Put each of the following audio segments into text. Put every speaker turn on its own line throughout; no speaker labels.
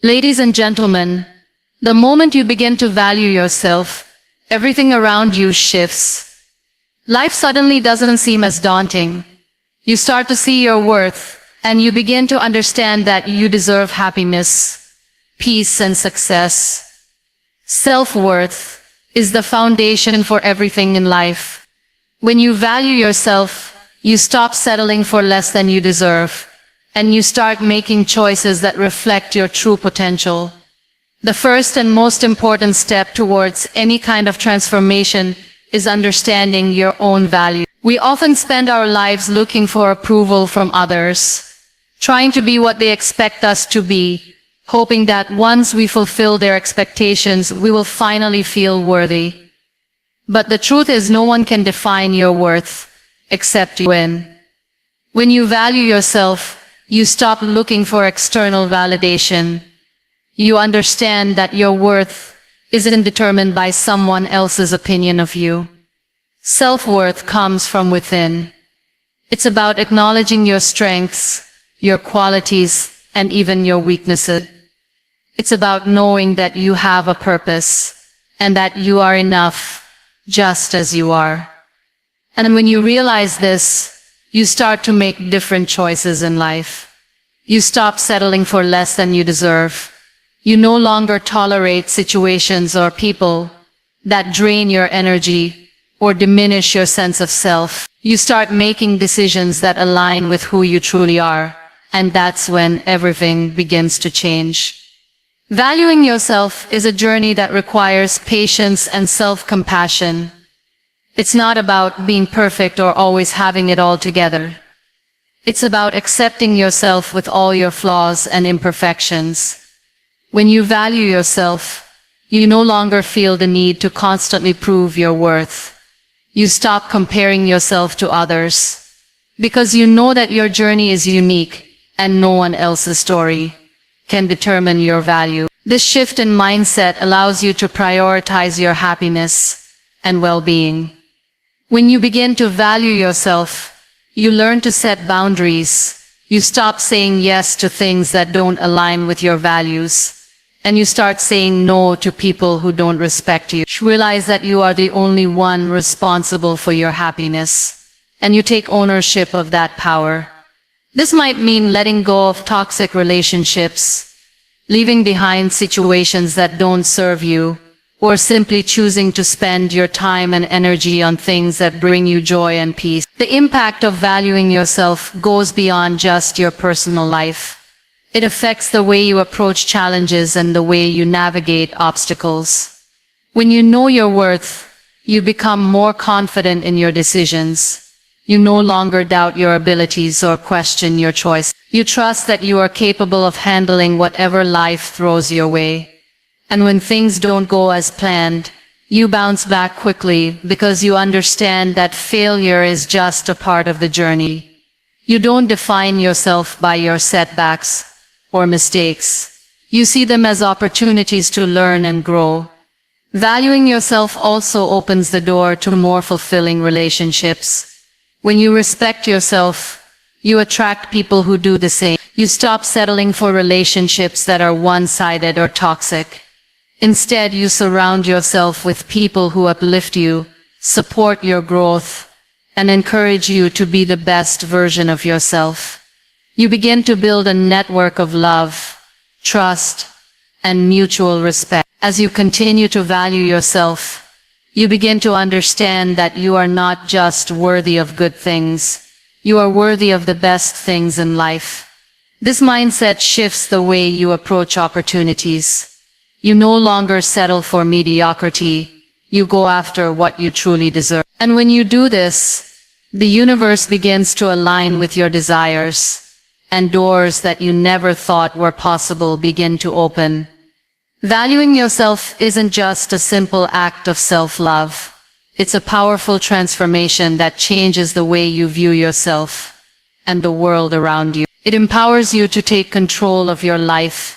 Ladies and gentlemen, the moment you begin to value yourself, everything around you shifts. Life suddenly doesn't seem as daunting. You start to see your worth, and you begin to understand that you deserve happiness, peace, and success. Self-worth is the foundation for everything in life. When you value yourself, you stop settling for less than you deserve, and you start making choices that reflect your true potential. The first and most important step towards any kind of transformation is understanding your own value. We often spend our lives looking for approval from others, trying to be what they expect us to be, hoping that once we fulfill their expectations, we will finally feel worthy. But the truth is, no one can define your worth except you. When you value yourself, you stop looking for external validation. You understand that your worth isn't determined by someone else's opinion of you. Self-worth comes from within. It's about acknowledging your strengths, your qualities, and even your weaknesses. It's about knowing that you have a purpose, and that you are enough, just as you are. And when you realize this, you start to make different choices in life. You stop settling for less than you deserve. You no longer tolerate situations or people that drain your energy or diminish your sense of self. You start making decisions that align with who you truly are, and that's when everything begins to change. Valuing yourself is a journey that requires patience and self-compassion. It's not about being perfect or always having it all together. It's about accepting yourself with all your flaws and imperfections. When you value yourself, you no longer feel the need to constantly prove your worth. You stop comparing yourself to others, because you know that your journey is unique and no one else's story can determine your value. This shift in mindset allows you to prioritize your happiness and well-being. When you begin to value yourself, you learn to set boundaries. You stop saying yes to things that don't align with your values, and you start saying no to people who don't respect you. Realize that you are the only one responsible for your happiness, and you take ownership of that power. This might mean letting go of toxic relationships, leaving behind situations that don't serve you, or simply choosing to spend your time and energy on things that bring you joy and peace. The impact of valuing yourself goes beyond just your personal life. It affects the way you approach challenges and the way you navigate obstacles. When you know your worth, you become more confident in your decisions. You no longer doubt your abilities or question your choice. You trust that you are capable of handling whatever life throws your way. And when things don't go as planned, you bounce back quickly because you understand that failure is just a part of the journey. You don't define yourself by your setbacks or mistakes. You see them as opportunities to learn and grow. Valuing yourself also opens the door to more fulfilling relationships. When you respect yourself, you attract people who do the same. You stop settling for relationships that are one-sided or toxic. Instead, you surround yourself with people who uplift you, support your growth, and encourage you to be the best version of yourself. You begin to build a network of love, trust, and mutual respect. As you continue to value yourself, you begin to understand that you are not just worthy of good things, you are worthy of the best things in life. This mindset shifts the way you approach opportunities. You no longer settle for mediocrity, you go after what you truly deserve. And when you do this, the universe begins to align with your desires, and doors that you never thought were possible begin to open. Valuing yourself isn't just a simple act of self-love. It's a powerful transformation that changes the way you view yourself and the world around you. It empowers you to take control of your life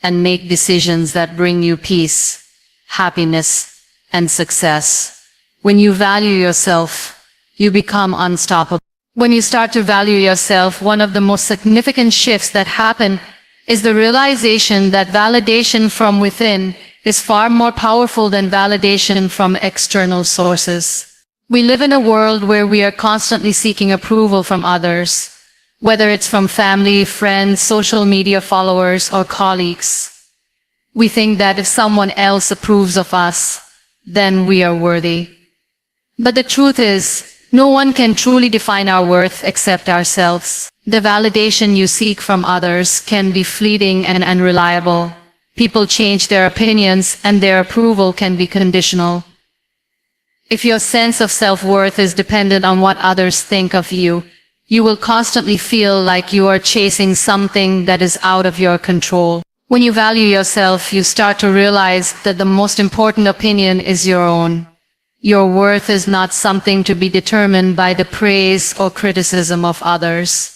and make decisions that bring you peace, happiness, and success. When you value yourself, you become unstoppable. When you start to value yourself, one of the most significant shifts that happen is the realization that validation from within is far more powerful than validation from external sources. We live in a world where we are constantly seeking approval from others, whether it's from family, friends, social media followers, or colleagues. We think that if someone else approves of us, then we are worthy. But the truth is, no one can truly define our worth except ourselves. The validation you seek from others can be fleeting and unreliable. People change their opinions, and their approval can be conditional. If your sense of self-worth is dependent on what others think of you, you will constantly feel like you are chasing something that is out of your control. When you value yourself, you start to realize that the most important opinion is your own. Your worth is not something to be determined by the praise or criticism of others.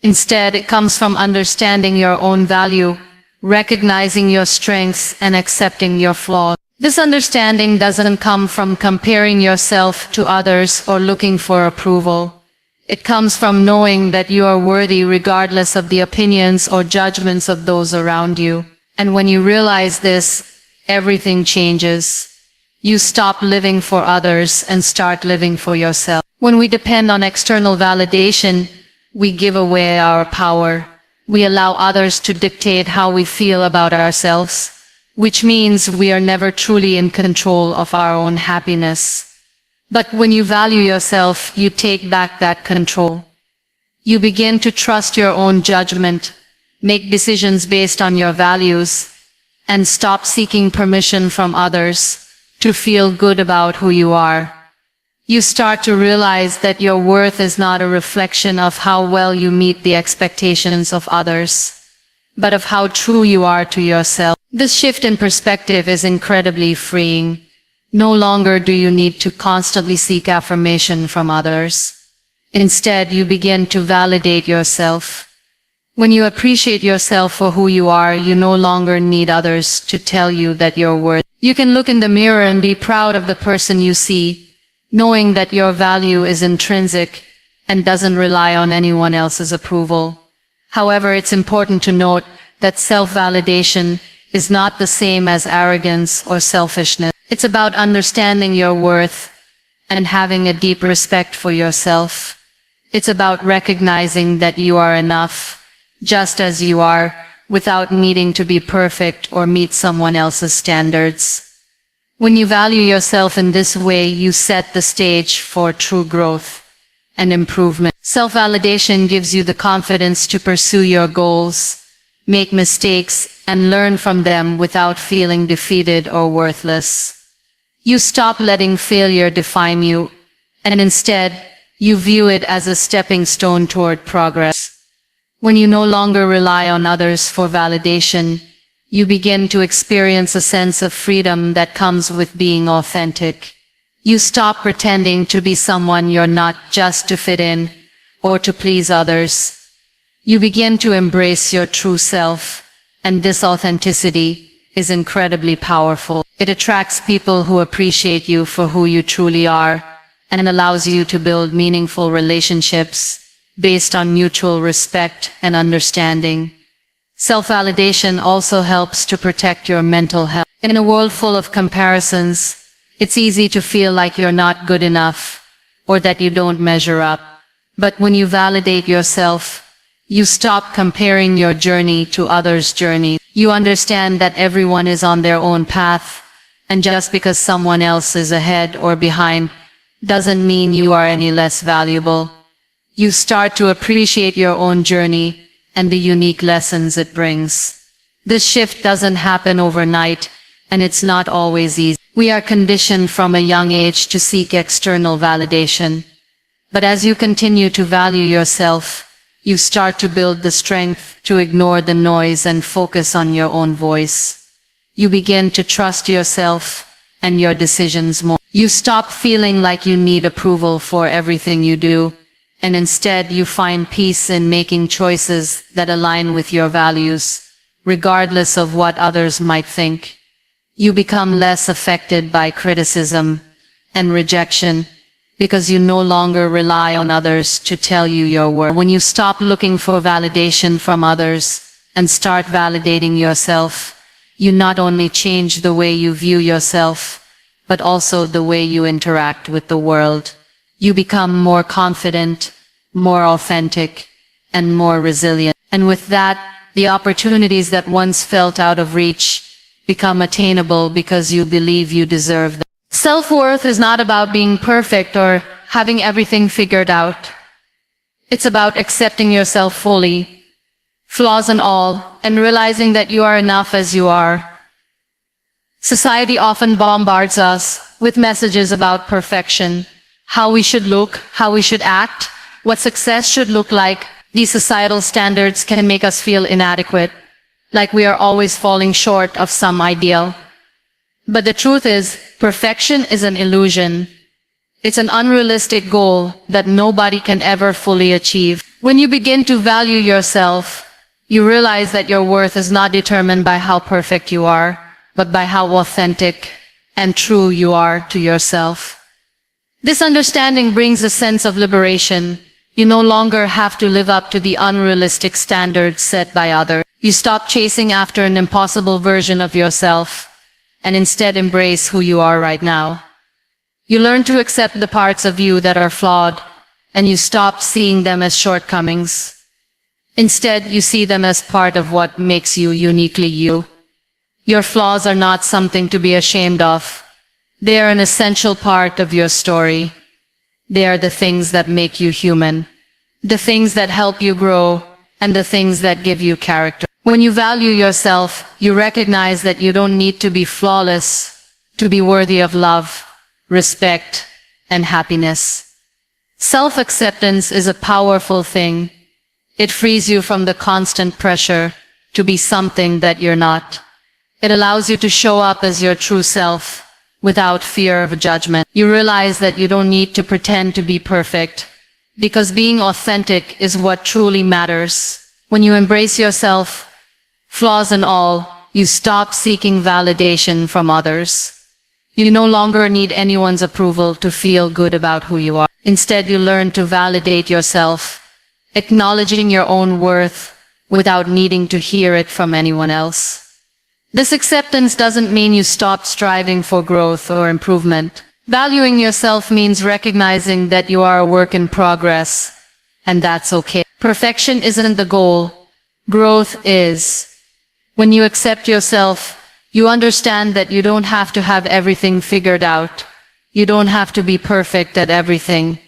Instead, it comes from understanding your own value, recognizing your strengths, and accepting your flaws. This understanding doesn't come from comparing yourself to others or looking for approval. It comes from knowing that you are worthy regardless of the opinions or judgments of those around you. And when you realize this, everything changes. You stop living for others and start living for yourself. When we depend on external validation, we give away our power. We allow others to dictate how we feel about ourselves, which means we are never truly in control of our own happiness. But when you value yourself, you take back that control. You begin to trust your own judgment, make decisions based on your values, and stop seeking permission from others to feel good about who you are. You start to realize that your worth is not a reflection of how well you meet the expectations of others, but of how true you are to yourself. This shift in perspective is incredibly freeing. No longer do you need to constantly seek affirmation from others. Instead, you begin to validate yourself. When you appreciate yourself for who you are, you no longer need others to tell you that you're worthy. You can look in the mirror and be proud of the person you see, knowing that your value is intrinsic and doesn't rely on anyone else's approval. However, it's important to note that self-validation is not the same as arrogance or selfishness. It's about understanding your worth and having a deep respect for yourself. It's about recognizing that you are enough, just as you are, without needing to be perfect or meet someone else's standards. When you value yourself in this way, you set the stage for true growth and improvement. Self-validation gives you the confidence to pursue your goals, make mistakes, and learn from them without feeling defeated or worthless. You stop letting failure define you, and instead, you view it as a stepping stone toward progress. When you no longer rely on others for validation, you begin to experience a sense of freedom that comes with being authentic. You stop pretending to be someone you're not just to fit in or to please others. You begin to embrace your true self, and this authenticity is incredibly powerful. It attracts people who appreciate you for who you truly are and allows you to build meaningful relationships based on mutual respect and understanding. Self-validation also helps to protect your mental health. In a world full of comparisons, it's easy to feel like you're not good enough or that you don't measure up. But when you validate yourself, you stop comparing your journey to others' journey. You understand that everyone is on their own path, and just because someone else is ahead or behind doesn't mean you are any less valuable. You start to appreciate your own journey and the unique lessons it brings. This shift doesn't happen overnight, and it's not always easy. We are conditioned from a young age to seek external validation. But as you continue to value yourself, you start to build the strength to ignore the noise and focus on your own voice. You begin to trust yourself and your decisions more. You stop feeling like you need approval for everything you do, and instead you find peace in making choices that align with your values, regardless of what others might think. You become less affected by criticism and rejection because you no longer rely on others to tell you your worth. When you stop looking for validation from others and start validating yourself, you not only change the way you view yourself, but also the way you interact with the world. You become more confident, more authentic, and more resilient. And with that, the opportunities that once felt out of reach become attainable because you believe you deserve them. Self-worth is not about being perfect or having everything figured out. It's about accepting yourself fully, flaws and all, and realizing that you are enough as you are. Society often bombards us with messages about perfection, how we should look, how we should act, what success should look like. These societal standards can make us feel inadequate, like we are always falling short of some ideal. But the truth is, perfection is an illusion. It's an unrealistic goal that nobody can ever fully achieve. When you begin to value yourself, you realize that your worth is not determined by how perfect you are, but by how authentic and true you are to yourself. This understanding brings a sense of liberation. You no longer have to live up to the unrealistic standards set by others. You stop chasing after an impossible version of yourself and instead embrace who you are right now. You learn to accept the parts of you that are flawed, and you stop seeing them as shortcomings. Instead, you see them as part of what makes you uniquely you. Your flaws are not something to be ashamed of. They are an essential part of your story. They are the things that make you human, the things that help you grow, and the things that give you character. When you value yourself, you recognize that you don't need to be flawless to be worthy of love, respect, and happiness. Self-acceptance is a powerful thing. It frees you from the constant pressure to be something that you're not. It allows you to show up as your true self without fear of judgment. You realize that you don't need to pretend to be perfect, because being authentic is what truly matters. When you embrace yourself, flaws and all, you stop seeking validation from others. You no longer need anyone's approval to feel good about who you are. Instead, you learn to validate yourself, acknowledging your own worth without needing to hear it from anyone else. This acceptance doesn't mean you stop striving for growth or improvement. Valuing yourself means recognizing that you are a work in progress, and that's okay. Perfection isn't the goal. Growth is. When you accept yourself, you understand that you don't have to have everything figured out. You don't have to be perfect at everything.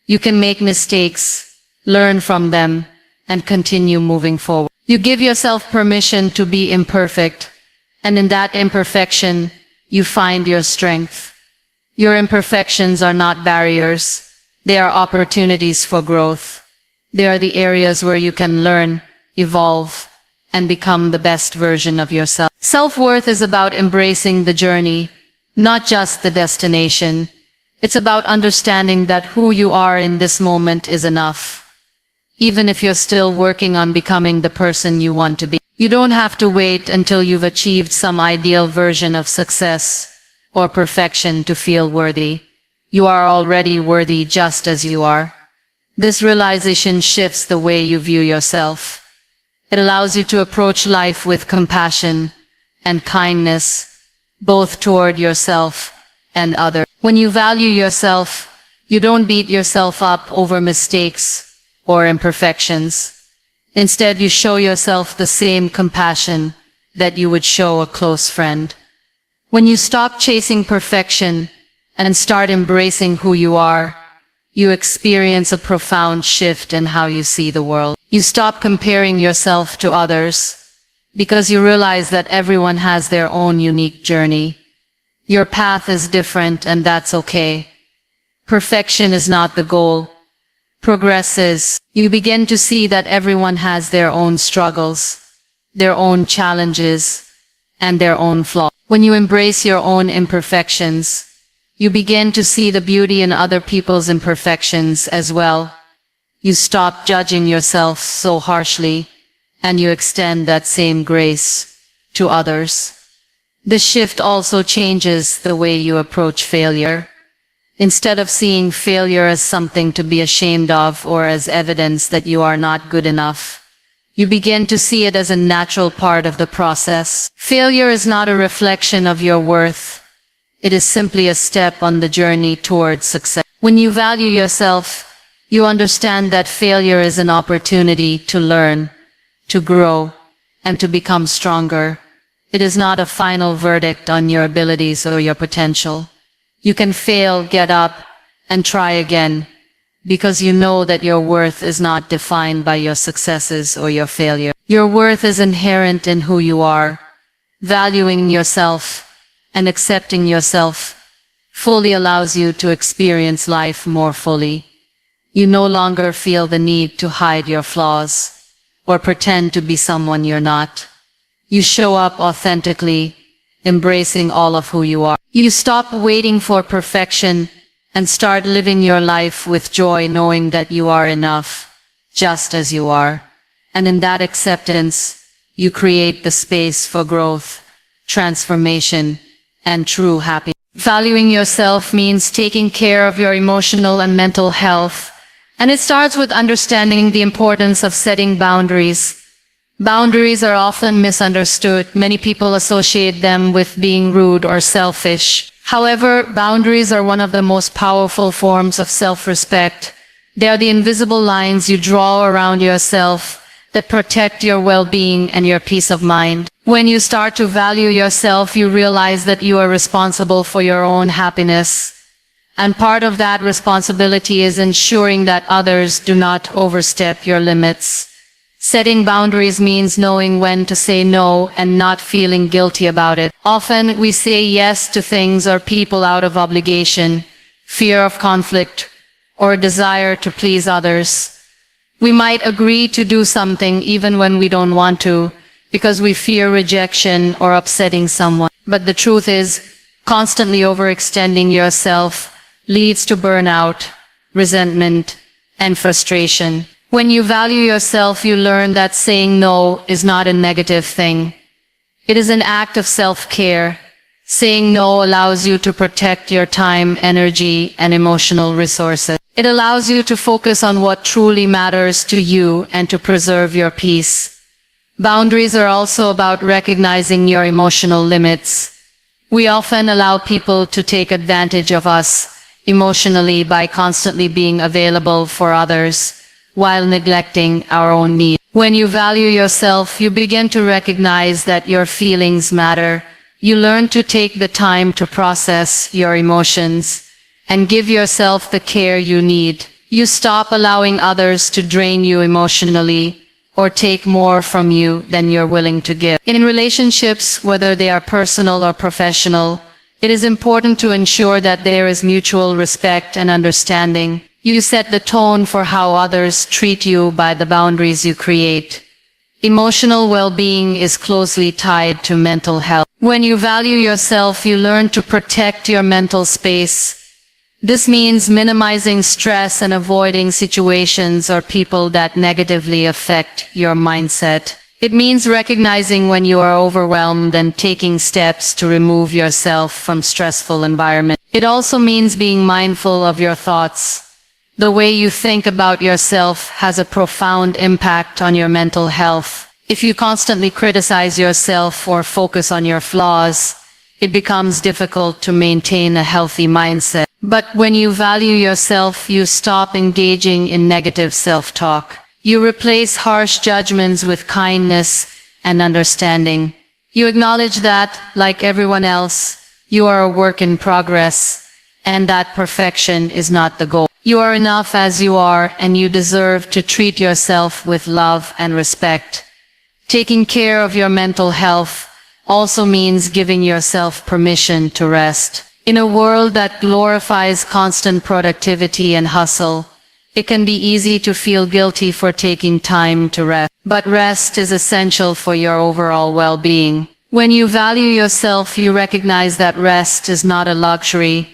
You can make mistakes, learn from them, and continue moving forward. You give yourself permission to be imperfect, and in that imperfection, you find your strength. Your imperfections are not barriers. They are opportunities for growth. They are the areas where you can learn, evolve, and become the best version of yourself. Self-worth is about embracing the journey, not just the destination. It's about understanding that who you are in this moment is enough. Even if you're still working on becoming the person you want to be. You don't have to wait until you've achieved some ideal version of success or perfection to feel worthy. You are already worthy just as you are. This realization shifts the way you view yourself. It allows you to approach life with compassion and kindness, both toward yourself and others. When you value yourself, you don't beat yourself up over mistakes or imperfections. Instead, you show yourself the same compassion that you would show a close friend. When you stop chasing perfection and start embracing who you are, you experience a profound shift in how you see the world. You stop comparing yourself to others, because you realize that everyone has their own unique journey. Your path is different, and that's okay. Perfection is not the goal. Progress is. You begin to see that everyone has their own struggles, their own challenges, and their own flaws. When you embrace your own imperfections, you begin to see the beauty in other people's imperfections as well. You stop judging yourself so harshly, and you extend that same grace to others. This shift also changes the way you approach failure. Instead of seeing failure as something to be ashamed of or as evidence that you are not good enough, You begin to see it as a natural part of the process. Failure is not a reflection of your worth. It is simply a step on the journey towards success. When you value yourself, you understand that failure is an opportunity to learn, to grow, and to become stronger. It is not a final verdict on your abilities or your potential. You can fail, get up, and try again, because you know that your worth is not defined by your successes or your failure. Your worth is inherent in who you are. Valuing yourself and accepting yourself fully allows you to experience life more fully. You no longer feel the need to hide your flaws or pretend to be someone you're not. You show up authentically, embracing all of who you are. You stop waiting for perfection and start living your life with joy, knowing that you are enough, just as you are. And in that acceptance, you create the space for growth, transformation, and true happiness. Valuing yourself means taking care of your emotional and mental health, and it starts with understanding the importance of setting boundaries. Boundaries are often misunderstood. Many people associate them with being rude or selfish. However, boundaries are one of the most powerful forms of self-respect. They are the invisible lines you draw around yourself that protect your well-being and your peace of mind. When you start to value yourself, you realize that you are responsible for your own happiness. And part of that responsibility is ensuring that others do not overstep your limits. Setting boundaries means knowing when to say no and not feeling guilty about it. Often we say yes to things or people out of obligation, fear of conflict, or desire to please others. We might agree to do something even when we don't want to, because we fear rejection or upsetting someone. But the truth is, constantly overextending yourself leads to burnout, resentment, and frustration. When you value yourself, you learn that saying no is not a negative thing. It is an act of self-care. Saying no allows you to protect your time, energy, and emotional resources. It allows you to focus on what truly matters to you and to preserve your peace. Boundaries are also about recognizing your emotional limits. We often allow people to take advantage of us emotionally by constantly being available for others, while neglecting our own needs. When you value yourself, you begin to recognize that your feelings matter. You learn to take the time to process your emotions and give yourself the care you need. You stop allowing others to drain you emotionally or take more from you than you're willing to give. In relationships, whether they are personal or professional, it is important to ensure that there is mutual respect and understanding. You set the tone for how others treat you by the boundaries you create. Emotional well-being is closely tied to mental health. When you value yourself, you learn to protect your mental space. This means minimizing stress and avoiding situations or people that negatively affect your mindset. It means recognizing when you are overwhelmed and taking steps to remove yourself from stressful environments. It also means being mindful of your thoughts. The way you think about yourself has a profound impact on your mental health. If you constantly criticize yourself or focus on your flaws, it becomes difficult to maintain a healthy mindset. But when you value yourself, you stop engaging in negative self-talk. You replace harsh judgments with kindness and understanding. You acknowledge that, like everyone else, you are a work in progress, and that perfection is not the goal. You are enough as you are, and you deserve to treat yourself with love and respect. Taking care of your mental health also means giving yourself permission to rest. In a world that glorifies constant productivity and hustle, it can be easy to feel guilty for taking time to rest. But rest is essential for your overall well-being. When you value yourself, you recognize that rest is not a luxury,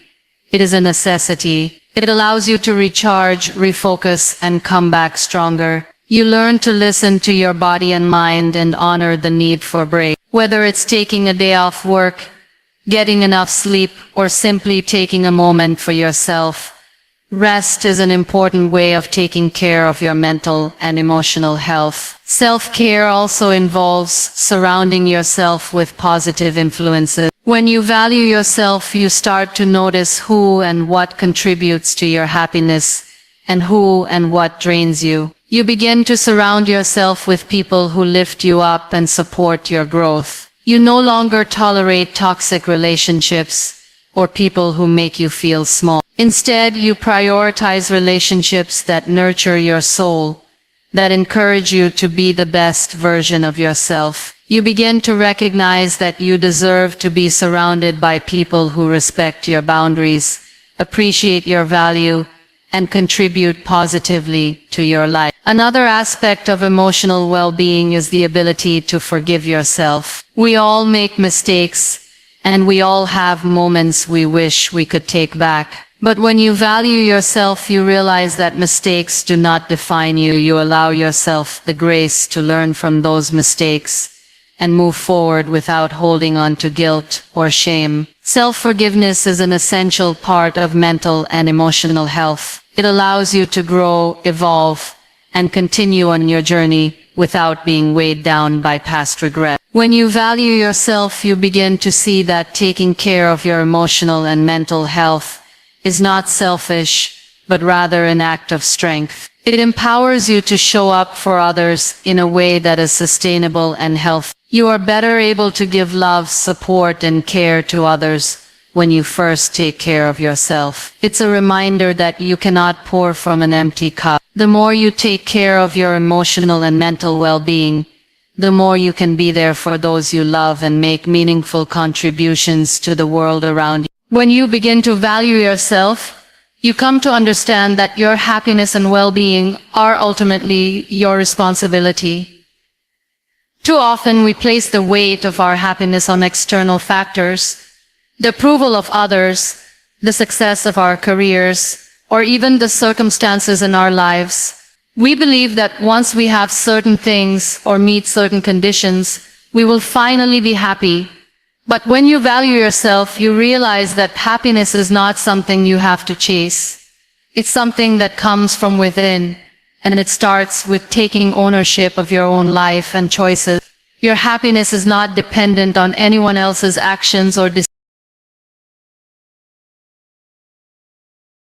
it is a necessity. It allows you to recharge, refocus, and come back stronger. You learn to listen to your body and mind and honor the need for break. Whether it's taking a day off work, getting enough sleep, or simply taking a moment for yourself, Rest is an important way of taking care of your mental and emotional health. Self-care also involves surrounding yourself with positive influences. When you value yourself, you start to notice who and what contributes to your happiness and who and what drains you. You begin to surround yourself with people who lift you up and support your growth. You no longer tolerate toxic relationships or people who make you feel small. Instead, you prioritize relationships that nurture your soul, that encourage you to be the best version of yourself. You begin to recognize that you deserve to be surrounded by people who respect your boundaries, appreciate your value, and contribute positively to your life. Another aspect of emotional well-being is the ability to forgive yourself. We all make mistakes, and we all have moments we wish we could take back. But when you value yourself, you realize that mistakes do not define you. You allow yourself the grace to learn from those mistakes and move forward without holding on to guilt or shame. Self-forgiveness is an essential part of mental and emotional health. It allows you to grow, evolve, and continue on your journey without being weighed down by past regret. When you value yourself, you begin to see that taking care of your emotional and mental health is not selfish, but rather an act of strength. It empowers you to show up for others in a way that is sustainable and healthy. You are better able to give love, support, and care to others when you first take care of yourself. It's a reminder that you cannot pour from an empty cup. The more you take care of your emotional and mental well-being, the more you can be there for those you love and make meaningful contributions to the world around you. When you begin to value yourself, you come to understand that your happiness and well-being are ultimately your responsibility. Too often we place the weight of our happiness on external factors, the approval of others, the success of our careers, or even the circumstances in our lives. We believe that once we have certain things or meet certain conditions, we will finally be happy. But when you value yourself, you realize that happiness is not something you have to chase. It's something that comes from within, and it starts with taking ownership of your own life and choices. Your happiness is not dependent on anyone else's actions or decisions.